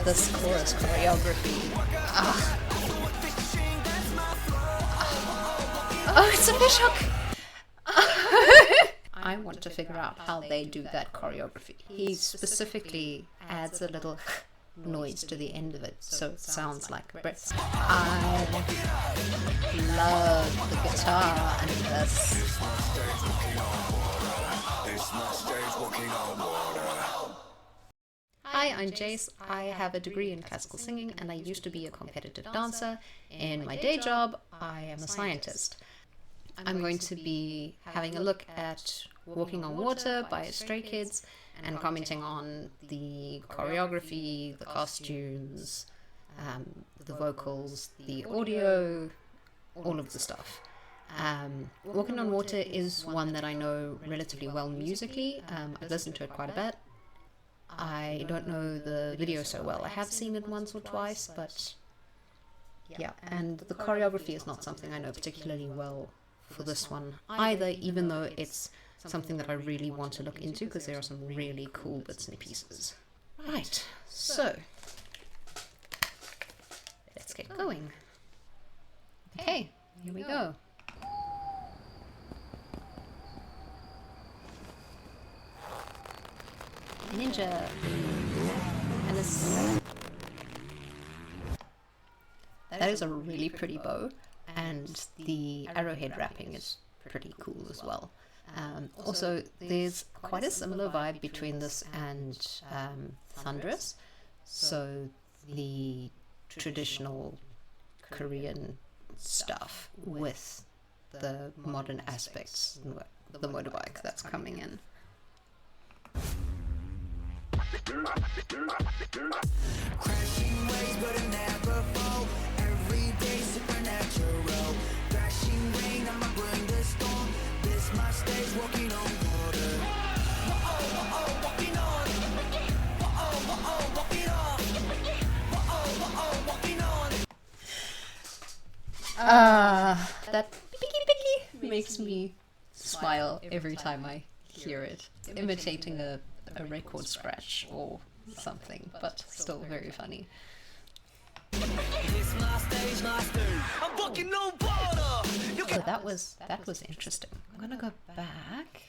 this chorus choreography. Ah. Oh, it's a fish hook! I want to figure out how they do that choreography. He specifically adds a little noise to the end of it, so it sounds like breaths. I love the guitar and this. Hi, I'm Jace. I have a degree in classical singing and I used to be a competitive dancer. In my day job, I am a scientist. I'm going to be having a look at Walking on Water by Stray Kids and commenting on the choreography, the costumes, the vocals, the audio, all of the stuff. Walking on Water is one that I know relatively well musically. I've listened to it quite a bit. I don't know the video so well. I have seen it once or twice, but yeah, and the choreography is not something I know particularly well for this one either, even though it's something that I really want to look into because there are some really cool bits and pieces. Right, so let's get going. Okay, here we go. Ninja. And this, that is a really pretty bow, and the arrowhead wrapping is pretty cool as well. Also, there's quite a similar vibe between this and Thunderous. So the traditional Korean stuff with the modern aspects, the motorbike that's coming in. Crashing waves, but it never fall. Every day supernatural. Crashing rain, I'ma bring the storm. This my stage, walking on water. Whoa, walking on. Whoa, walking on. Whoa, walking on. That picky makes me smile every time I hear it. It's imitating a record scratch or something, but still very funny. So that was interesting. I'm gonna go back.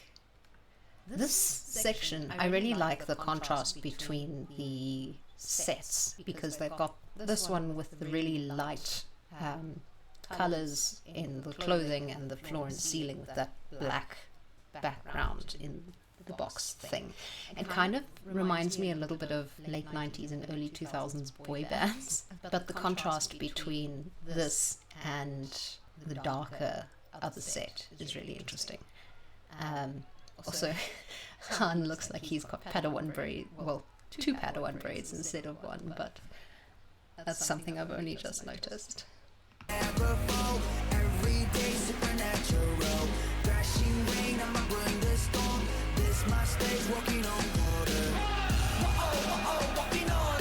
This section, I really like the contrast between the sets because they've got this one with the really light colors in the clothing and the floor and ceiling with that black background in the box thing. It kind of reminds me a little bit of late 90s and early 2000s boy bands, but the contrast between this and the darker other set is really interesting. Also, Han looks like he's got Padawan braid, well, two Padawan braids instead of one, but that's something I've only just noticed. My stage, walking on water. Walking on.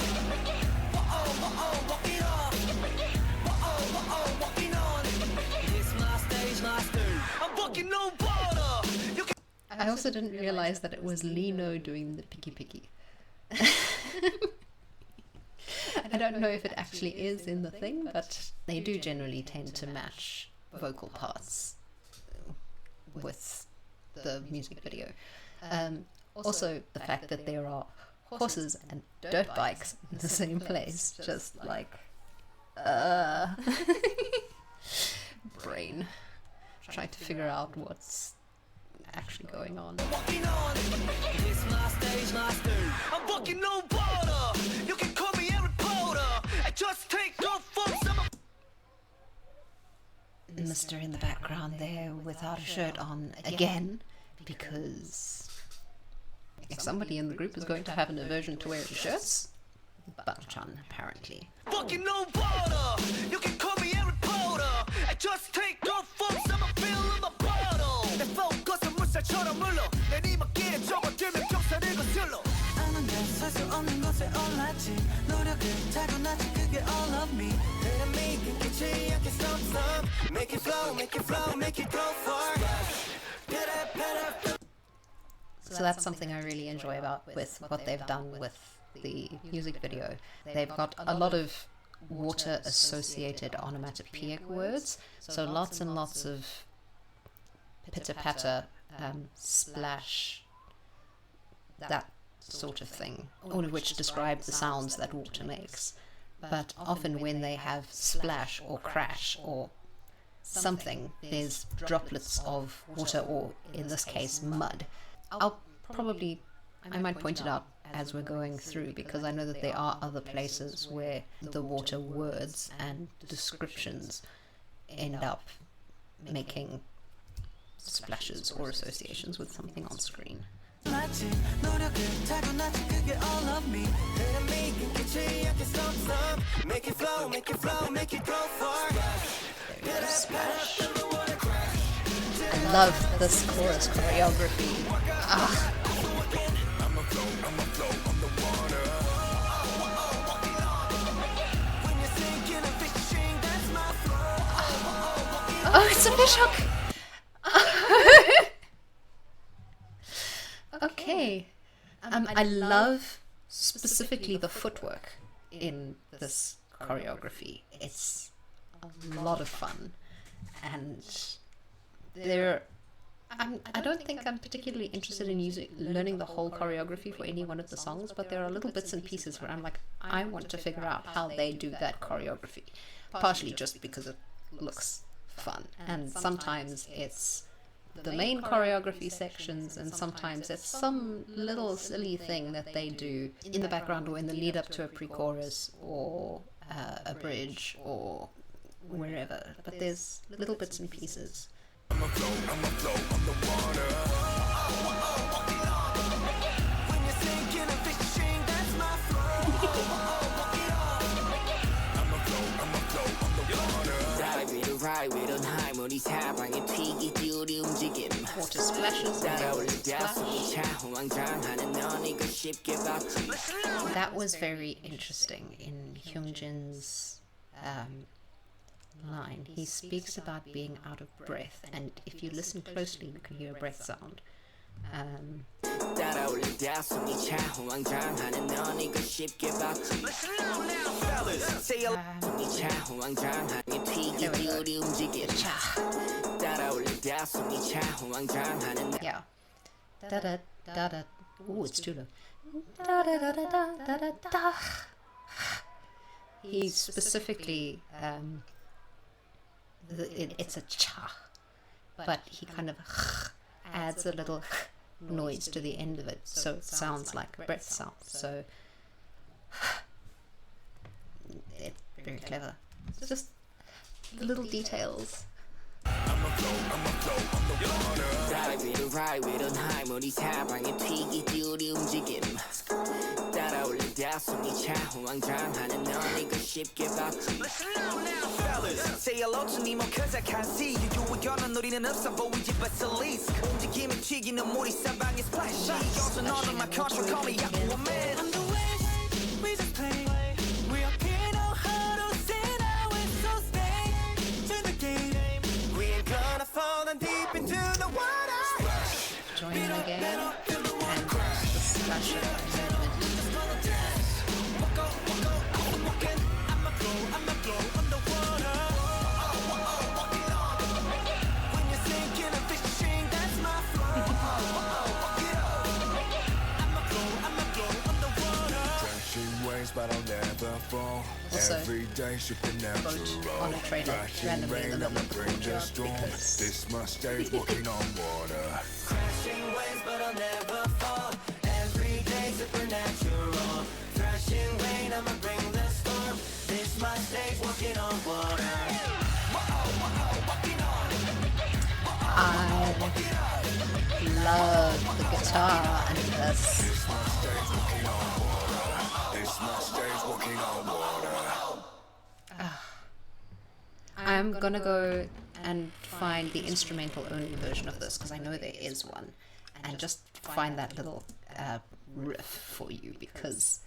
Walking on. Walking on. It's my stage. I'm walking on water. I also didn't realize that it was Lino doing the picky. I don't know if it actually is in the thing, but they do generally tend to match vocal parts with the music video. Also, the fact that there are horses and dirt bikes in the same place, just like, brain. Trying to figure out what's actually going on. I'm walking on water. You can call me a reporter. I just take off from some. Mister in the background there without a shirt on again, because if somebody in the group is going to have an aversion to wearing shirts, Button apparently. Walking on water. You can call me a reporter. I just take off from some fill in the bottle. 내 focus은 물살처럼 물러. 내 이목길에 접어들면 경사를 거슬러. 아는 살수 없는 것에 올랐지. 노력을 타고났지 그게 all of me. 흐름이 끊기지 않게 stop. Make it flow, make it go far. So that's something I really enjoy about with what they've done with the music video, they've got a lot of water associated onomatopoeic words, so lots and lots of pitter patter, splash, that sort of thing, all of which describe the sounds that water makes. But often when they have splash or crash or something, there's droplets of water, or in this case mud. I might point it out as we're going through, because I know that there are other places where the water words and descriptions end up making splashes or associations with something on screen. Splash. I love this chorus choreography. Oh, it's a fishhook! Okay. I love specifically the footwork in this choreography. It's a lot of fun, and I don't think I'm particularly interested in learning the whole choreography for any one of the songs, but there are little bits and pieces where I'm like, I want to figure out how they do that choreography, partially just because it looks fun, and sometimes it's the main choreography sections, and sometimes it's some little silly thing that they do in the background or in the lead up to a pre-chorus or a bridge or wherever, but there's little bits and pieces. Water splashes. That was very interesting in Hyunjin's line. He speaks about being out of breath, and if you listen closely, you can hear a breath sound. Yeah. Da da da da. Ooh, it's too low. Da da da da da da da. He specifically, it's a cha, but he kind of adds a little noise to the end of it, so it sounds like breath sound. So it's very clever. It's just the little details. Say hello to me more cause I can't see you. 유의견은 우리는 없어 보이지 but at least 움직임이 튀기는 물이 사방에 splash. You're not on my control, call me Aquaman. On the way, we just play. We are know how to sit out and so stay to the game. We ain't gonna fall in deep into the water. Join the game and the splasher movement. But I'll never fall. Also, Every day supernatural. boat on a trailer randomly in the middle of the courtyard because this mustache walking on water. Crashing waves, but I'll never fall. Every day supernatural. Crashing rain, I'ma bring the storm. This mustache walking on water. I love the guitar and this. I'm gonna go and find the instrumental only version of this, because I know there is one, and just find that little riff for you, because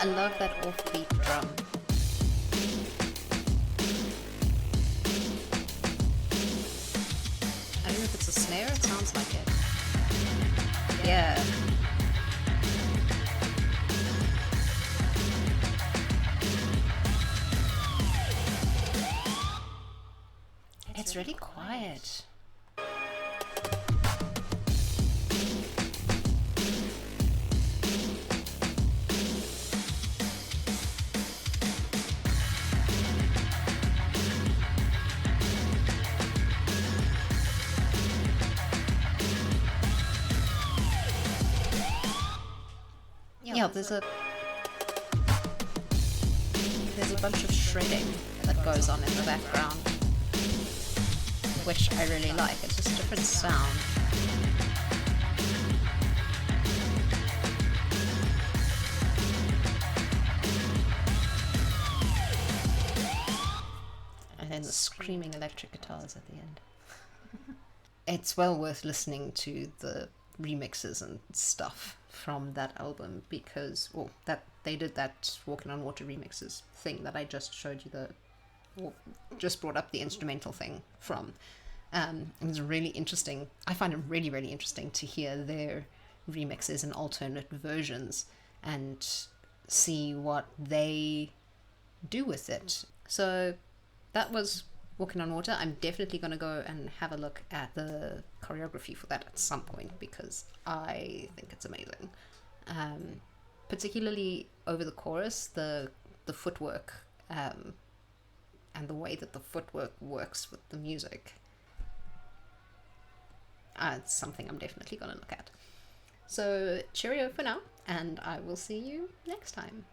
I love that offbeat drum. I don't know if it's a snare, it sounds like it. Yeah. It's really quiet. Yeah, there's a bunch of shredding that goes on in the background, which I really like. It's just a different sound. And then the screaming electric guitars at the end. It's well worth listening to the remixes and stuff from that album because, well, that they did that Walkin On Water remixes thing that I just showed you just brought up the instrumental thing from. It was really interesting. I find it really, really interesting to hear their remixes and alternate versions and see what they do with it. So that was Walkin On Water. I'm definitely going to go and have a look at the choreography for that at some point because I think it's amazing. Particularly over the chorus, the footwork and the way that the footwork works with the music. It's something I'm definitely going to look at. So cheerio for now, and I will see you next time.